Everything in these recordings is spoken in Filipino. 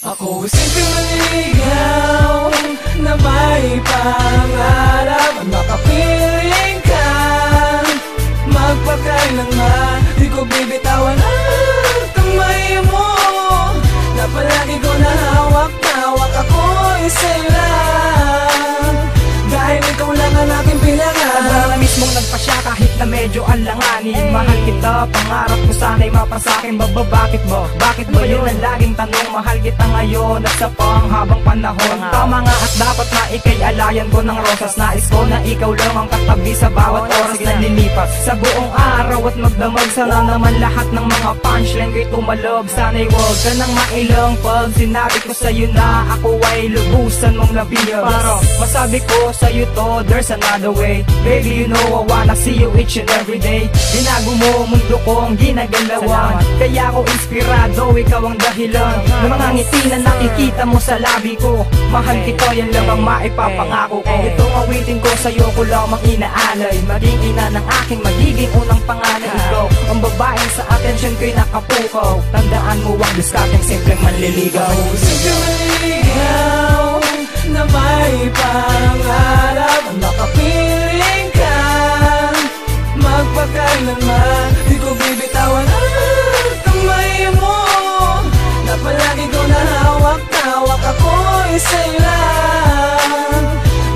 Ako simpleng manliligaw na may pangarap at makapiling ka. Magpakailanman di ko bibitawan ang kamay mo na palagi ko na hawak-hawak. Ako'y sa'yo lang dahil ikaw lang ang aking pinangarap. Ikaw na mismong nagpasya kahit na medyo alanganin. Mahal kita, pangarap ko sana'y mapasakin. Bakit ba? Bakit ba yun ang laging tanong? Mahal kita ngayon at sa panghabang panahon. Tama nga at dapat na ikay alayan ko ng rosas. Nais ko na ikaw lang ang katabi sa bawat oras na lilipas sa buong araw at magdamag. Sana naman lahat ng mga punchline ko'y tumalog. Sana'y huwag ka nang mailang pag sinabi ko sa'yo na ako ay lubusan mong nabiyas. Para masabi ko sa'yo to, there's another way. Baby, you know I wanna see you each and every day. Binago mo mundo kong ginagalawan. Kaya ako inspirado, ikaw ang dahilan ng mga ngiti na nakikita mo sa labi ko. Mahal kita, yan lang ang maipapangako ko. Itong awitin ko sa'yo ko lamang inaalay. Maging ina ng aking magiging unang pangalan. Ikaw ang babaeng sa atensyon ko'y nakapukaw. Tandaan mo ang diskateng simpleng manliligaw. Ako simpleng manliligaw na may pangarap at makapiling ka. Magpakailanman di ko bibitawan ang kamay mo na palagi ko na hawak-hawak. Ako'y sa'yo lang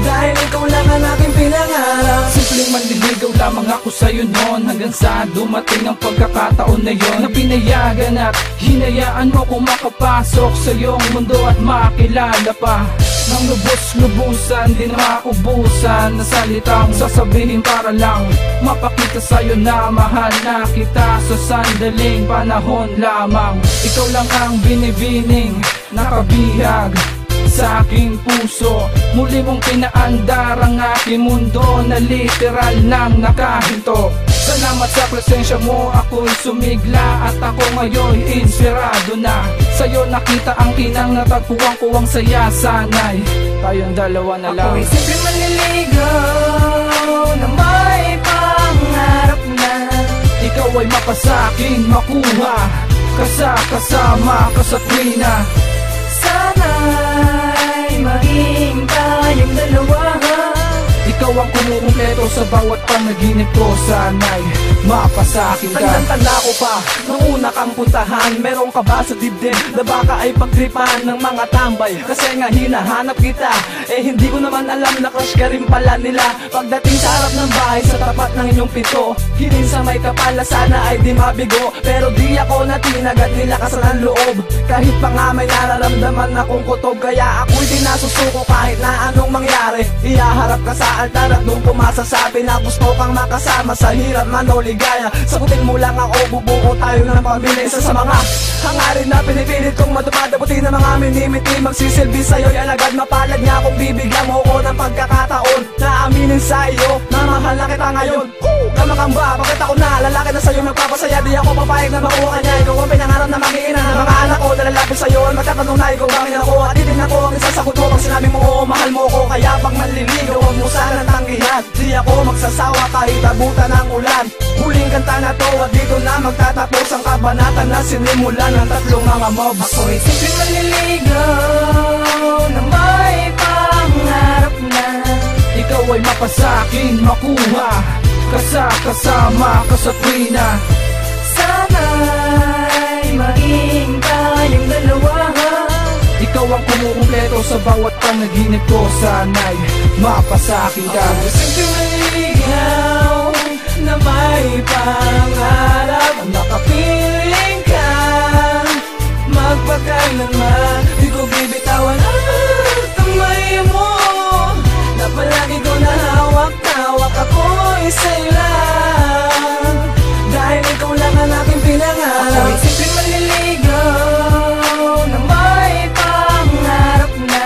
dahil ikaw lang ang aking pinangarap. Simpleng manliligaw lamang ako sa'yo noon, hanggang sa dumating ang pagkakataon na yon na pinayagan at hinayaan mo kong makapasok sa iyong mundo at makilala pa ng lubos-lubusan, di na maubusan na salitang sasabihin para lang mapakita sa'yo na mahal na kita sa sandaling panahon lamang. Ikaw lang ang binibining nakabihag sa aking puso. Muli mong pinaandar ang aking mundo na literal nang nakahinto. Salamat sa presensya mo, ako'y sumigla at ako ngayon inspirado na. Sa'yo nakita ang kinang natagpuan-kuwang saya. Sana'y tayong dalawa na lang. Ako'y simpleng manliligaw na may pangarap na ikaw ay mapasakin, makuha kasama ka sa tuwina. Sana'y maging tayong dalawa. Ikaw ang kumukumpleto sa bawat panaginip ko. Sana'y mapasakin ka. Tanda ko pa, nung una kang puntahan, meron ka ba sa dibdib na baka ay pagtripan ng mga tambay? Kasi nga hinahanap kita, eh hindi ko naman alam na crush ka rin pala nila. Pagdating sa harap ng bahay, sa tapat ng inyong pinto, hiling sa may kapala, sana ay di mabigo. Pero di ako natinag at nilakasan ang loob. Kahit pa nga may nararamdaman akong kutob, kaya ako'y di nasusuko kahit na anong mangyari. Ihaharap ka sa altar at nung pumasasabi na gusto kang makasama sa hirap man o ligaya. Sagutin mo lang ako, bubuo tayo ng pamilya. Isa sa mga hangarin na pinipilit kong matupad, abutin ng mga minimiti. Magsisilbi sa'yo'y alagad, mapalad nga kung bibigyan mo ko ng pagkakataon na aminin sa iyo na mahal na kita ngayon. Tama kang ba? Bakit ako na lalaki na sa'yo magpapasaya? Di ako papayag na makuha ka niya. Ikaw ang pinangarap na mag-iina ng mga anak ko na lalapit sa'yo. Magtatanong na ikaw bangin ako at itin ako ang isasagot mo pag sinabi mo oo, mahal mo ko. Kaya pag manliligaw huwag mo sana tanggihan. Di ako magsasawa kahit abutan ng ulan. Huling kanta na to at dito na magtatapos ang kabanata na sinimulan ng tatlong mga mobs. Ako'y simpleng manliligaw na may pangarap na ikaw ay mapasakin, makuha kasama ka sa tuwina. Sana'y maging tayong dalawa. Ikaw ang kumukumpleto sa bawat panaginip ko. Sana'y mapasakin ka. Ako simpleng manliligaw na may pangarap at makapiling ka. Magpakailanman di ko bibitawan ang kamay mo na palagi ko na hawak-hawak. Ako'y sa'yo lang dahil ikaw lang ang aking pinangarap. Ako'y simpleng manliligaw na may pangarap na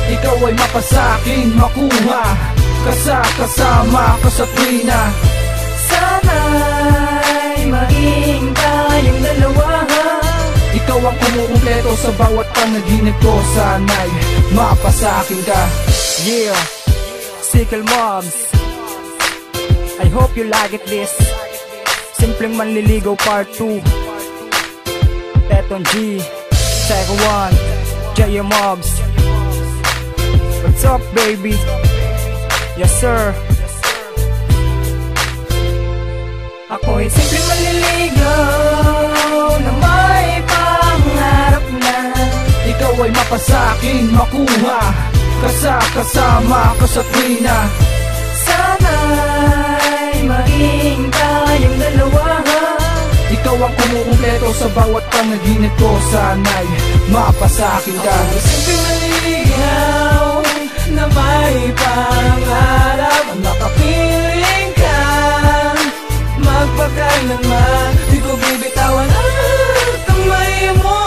ikaw ay mapasakin, makuha kasama ka sa tuwina. Sana'y maging tayong dalawa. Ikaw ang kumukumpleto sa bawat panaginip ko. Sana'y mapasakin ka. Yeah, Sickle Mobs, I hope you like it this Simpleng Manliligaw Part 2. Teton G, Second One. J.M. Mobs. What's up, baby? Yes, sir. Ako'y simpleng maliligaw na may pangarap na Ikaw ay mapasakin, makuha kasama ka sa tuwina. sana'y maging tayong dalawa. Ikaw ang kumukumpleto sa bawat panaginip ko. Sana'y mapasakin ka. Simpleng naligaw na may pangarap, makapiling ka magpakailanman. Di ko bibitawan ang kamay mo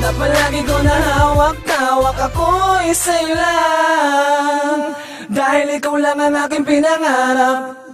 na palagi ko na hawak-hawak. Ako'y sa'yo lang dahil ikaw lang ang aking pinangarap.